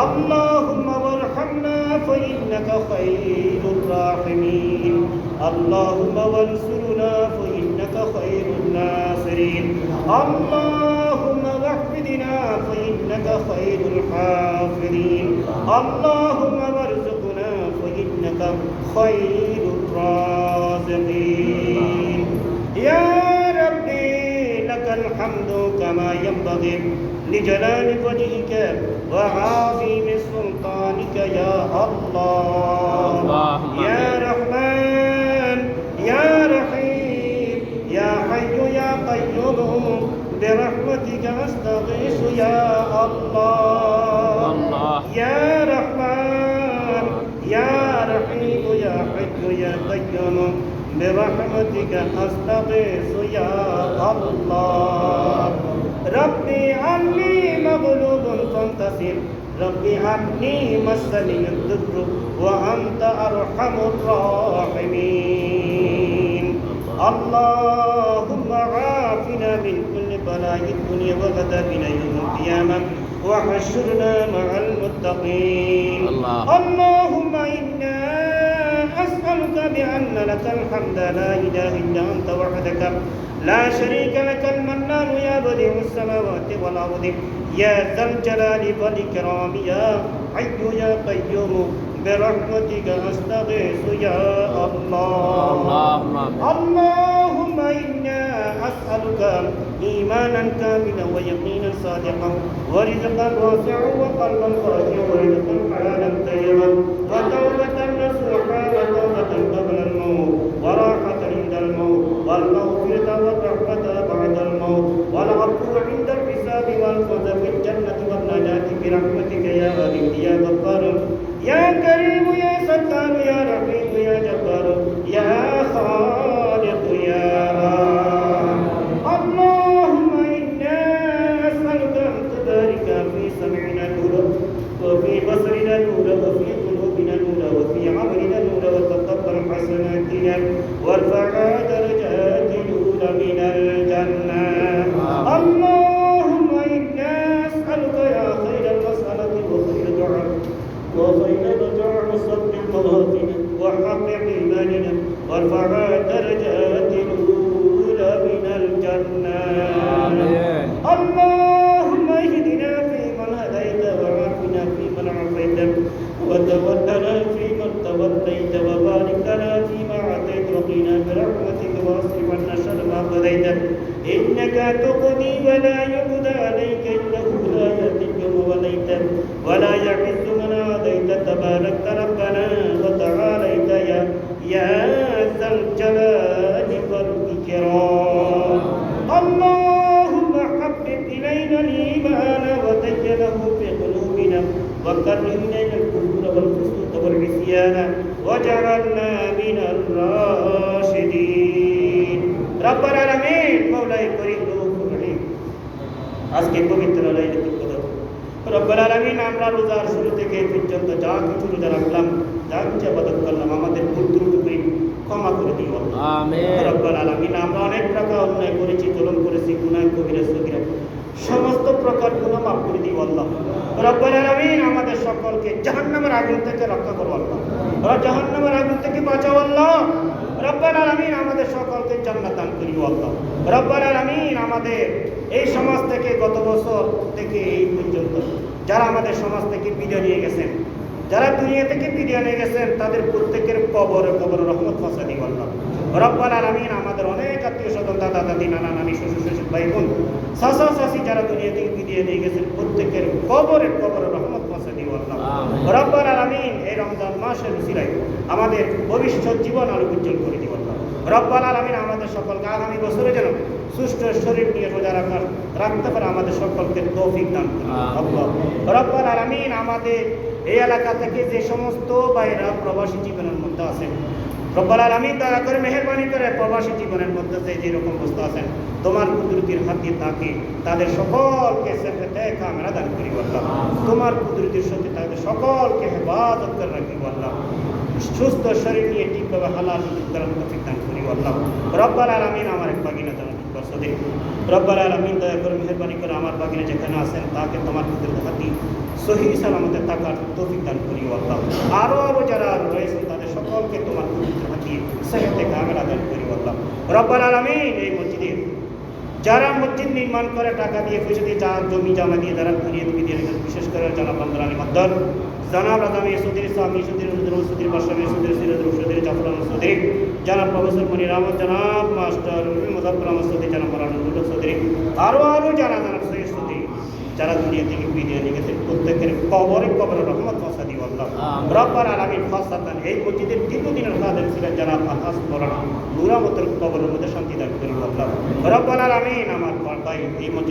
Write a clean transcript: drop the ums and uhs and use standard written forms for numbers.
اللهم وارحمنا فإنك خير الراحمين اللهم وانصرنا فإنك خير الناصرين اللهم واحفظنا فإنك خير الحافظين اللهم وارزقنا فإنك خير الرازقين يا ربي لك الحمد كما ينبغي لجلال وجهك وعظيم سلطانك يا الله يا رحمن يا رحيم يا حي يا قيوم برحمتك أستغيث يا الله يا رحمن يا رحيم يا حي يا قيوم برحمتك أستغيث يا الله ربي عني مغلوب فانتصر ربي عني مسني الضر وأنت أرحم الراحمين اللهم عافنا من كل بلاء الدنيا وغضبنا يوم القيامة وحشرنا مع المتقين اللهم إنا أسألك بأن لك الحمد لا إله إلا أنت وحدك لا شريك لك المنان يا بديع السماوات والأرض يا ذا الجلال والإكرام يا حي يا قيوم برحمتك أستغيث يا الله اللهم إنا أسألك إيمانا كاملا ويقينا صادقا ورزقا واسعا وقلبا خاشعا ورزقا حلالا طيبا وتوبة نصوحا وتوبة قبل الموت وراحة عند الموت والمغفرة والرحمة بعد الموت والعفو عند الحساب والفوز بالجنة والنجاة برحمتك يا غني يا غفار يا كريم يا ستار يا رحيم يا جبار يا خالق يا اللهم إنا أسألك أن تبارك في سمعنا نورا وفي بصرنا نورا وفي قلوبنا نورا وفي عملنا نورا وتقبل حسناتنا وارفع درجات نورا من الجنة اللهم إنا أسألك يا خير المسألة وخير الدعاء وخير الدعاء وصدق مواتنا وحقق إيماننا وارفع درجات نورا من الجنة اللهم اهدنا فيمن هديت وعافنا فيمن عافيت وتولنا فيمن توليت وبارك لنا فيما أعطيت وقنا برحمتك واصرف عنا شر ما قضيت إنك تقضي ولا يقضى عليك إنه لا يذل من وليت ولا يعز من عاديت تباركت ربنا وتعاليت يا ذا الجلال والإكرام اللهم حبب إلينا الإيمان وزينه في قلوبنا وكره إلينا الكفر والفسوق والعصيان واجعلنا من الراشدين رب العالمين مولاي كريم رؤوف رحيم আজকে পবিত্র লাইলাতুল কদর রব্বুল আলামিন আমরা রোজার শুরু থেকে পর্যন্ত যা কিছু রোজা রাখলাম যা কিছু ইবাদত করলাম আমাদের ভুল ত্রুটি ক্ষমা করে দিও আমিন রব্বুল আলামিন আমরা অনেক প্রকার অন্যায় করেছি জুলুম করেছি গুনাহ কবিরা সগীরা সমস্ত প্রকার গুনাহ মাফ করে দিও আল্লাহ রব্বুল আলামিন আমাদের সকলকে জাহান্নামের আগুন থেকে রক্ষা করো আল্লাহ জাহান্নামের আগুন থেকে বাঁচাও আল্লাহ রব্বুল আলামিন আমাদের সকলকে জান্নাত দান করিও আল্লাহ রব্বুল আলামিন আমাদের এই সমাজ থেকে গত বছর থেকে এই পর্যন্ত যারা আমাদের সমাজ থেকে বিদায় নিয়ে গেছেন যারা দুনিয়া থেকে বিদায় নিয়ে গেছেন তাদের প্রত্যেকের কবরে রহমত পৌঁছে দিও আল্লাহ রব্বুল আলামিন আমাদের অনেক আত্মীয় স্বজন দাদা দাদি নানা নানি শ্বশুর শ্বশুর ভাই বোন চাচা চাচি যারা দুনিয়া থেকে বিদায় নিয়ে গেছেন প্রত্যেকের কবরে রহমত পৌঁছে দিও আল্লাহ রব্বুল আলামিন এই রমজান মাসের উসিলায় আমাদের ভবিষ্যৎ জীবন আরো উজ্জ্বল করে দিও আল্লাহ রব্বুল আলামিন আমাদের সকলকে আগামী বছরে যেন সুস্থ শরীর নিয়ে রোজা রাখতে পারে আমাদের সকলকে তৌফিক দান করুন আল্লাহ রব্বুল আলামিন আমাদের এই এলাকা থেকে যে সমস্ত ভাইরা প্রবাসী জীবনের মধ্যে আছেন রব্বুল আলামিন দয়া করে মেহেরবানি করে প্রবাসী জীবনের মধ্যে যেরকম অবস্থা আছেন তোমার কুদরতির হাতে তাকে তাদের সকলকে সেফাতে কামেরা দান করি আল্লাহ তোমার কুদরতির সাথে তাদের সকলকে হেফাজত করে রাখি আল্লাহ সুস্থ শরীর নিয়ে ঠিকভাবে হালাল করার তৌফিক দান করি আল্লাহ রব্বুল আলামিন আমার এক বাগিনা জানান কর সদে রব্বুল আলামিন দয়া করে মেহেরবানি করে আমার বাগিনে যেখানে আছেন তাকে তোমার ভিতরে হাতি সহি সালামতে থাকার তৌফিক দান করিও আল্লাহ আরো যারা রয়েছেন তাদের সকলকে তোমার পবিত্র হাতি সেহতে কামেলা দান করিও আল্লাহ রব্বুল আলামিন এই মসজিদে যারা মসজিদ নির্মাণ করে টাকা দিয়ে পয়সা দিয়ে যা জমি জমা দিয়ে যারা ঘুরিয়ে তুমি দিয়ে বিশেষ করে জানাব আব্দুল আলী মাদ্দার জানাব রাজামি সুদির সামি সুদির সুদির বাসামি সুদির সিরাজ সুদির জাফর সুদির জানাব প্রফেসর মনির আহমদ জানাব মাস্টার মুজাফর আহমদ সুদির জানাব মরানুল সুদির আরো যারা জানাব সৈয়দ সুদির যারা দুনিয়া থেকে বিদায় নিয়ে গেছে প্রত্যেকের কবরে রহমত পৌঁছা দিও আল্লাহ রব্বুল আলামিন খাসাতান এই মসজিদের দীর্ঘদিনের খাদেম ছিলেন জানাব আকাশ মৌলানা নুরামতের কবরের মধ্যে শান্তি দান করিও আল্লাহ রব্বুল আলামিন আমার ভাই এই মসজিদ